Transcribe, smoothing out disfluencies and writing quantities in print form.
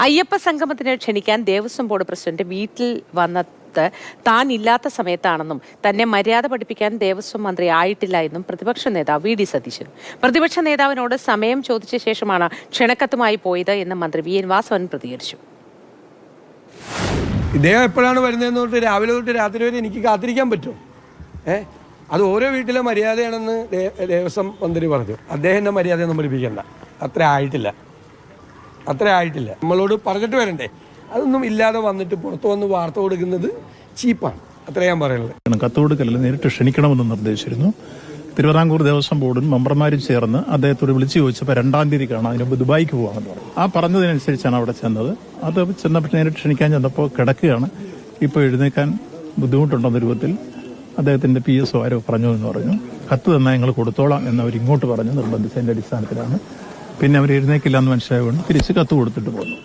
അയ്യപ്പ സംഗമത്തിന് ക്ഷണിക്കാൻ Devaswom board president വീട്ടിൽ വന്നത് താൻ ഇല്ലാത്ത സമയത്താണെന്നും തന്നെ മര്യാദ പഠിപ്പിക്കാൻ ദേവസ്വം മന്ത്രി ആയിട്ടില്ല എന്നും പ്രതിപക്ഷ നേതാവ് വി.ഡി. സതീശൻ. പ്രതിപക്ഷ നേതാവിനോട് സമയം ചോദിച്ച ശേഷമാണ് ക്ഷണക്കത്തുമായി പോയത് എന്ന് മന്ത്രി വി.എൻ. വാസവൻ പ്രതികരിച്ചു. ഇദ്ദേഹം എപ്പോഴാണ് വരുന്നതെന്ന് തൊട്ട് രാവിലെ തൊട്ട് രാത്രി വരെ എനിക്ക് കാത്തിരിക്കാൻ പറ്റുമോ? അത് ഓരോ വീട്ടിലെ മര്യാദയാണെന്ന് ദേവസ്വം മന്ത്രി പറഞ്ഞു. അദ്ദേഹത്തിൻ്റെ മര്യാദയൊന്നും പഠിപ്പിക്കണ്ട. അത്ര ആയിട്ടില്ല. നമ്മളോട് പറഞ്ഞിട്ട് വരണ്ടേ? അതൊന്നും ഇല്ലാതെ വന്നിട്ട് പുറത്തു വന്ന് വാർത്ത കൊടുക്കുന്നത് ചീപ്പാണ്. അത്ര ഞാൻ പറയുന്നത്. കത്ത് കൊടുക്കലിൽ നേരിട്ട് ക്ഷണിക്കണമെന്ന് നിർദ്ദേശിച്ചിരുന്നു. തിരുവിതാംകൂർ ദേവസ്വം ബോർഡും മെമ്പർമാരും ചേർന്ന് അദ്ദേഹത്തോട് വിളിച്ചു ചോദിച്ചപ്പോൾ 2-ാം തീയതി കാണാം, അതിന് മുമ്പ് ദുബായിക്ക് പോകാമെന്ന് പറഞ്ഞു. ആ പറഞ്ഞതിനനുസരിച്ചാണ് അവിടെ ചെന്നത്. അത് ചെന്നപ്പോൾ നേരിട്ട് ക്ഷണിക്കാൻ ചെന്നപ്പോൾ കിടക്കുകയാണ്. ഇപ്പോൾ എഴുന്നേക്കാൻ ബുദ്ധിമുട്ടുണ്ടെന്ന രൂപത്തിൽ അദ്ദേഹത്തിന്റെ PSO ആരോ പറഞ്ഞു എന്ന് പറഞ്ഞു. കത്ത് തന്നാൽ ഞങ്ങൾ കൊടുത്തോളാം എന്നവർ ഇങ്ങോട്ട് പറഞ്ഞു. നിർബന്ധിച്ചതിന്റെ അടിസ്ഥാനത്തിലാണ്. പിന്നെ അവർ എഴുന്നേക്കില്ല എന്ന് മനസ്സിലായതുകൊണ്ട് തിരിച്ച് കത്ത് കൊടുത്തിട്ട് പോന്നു.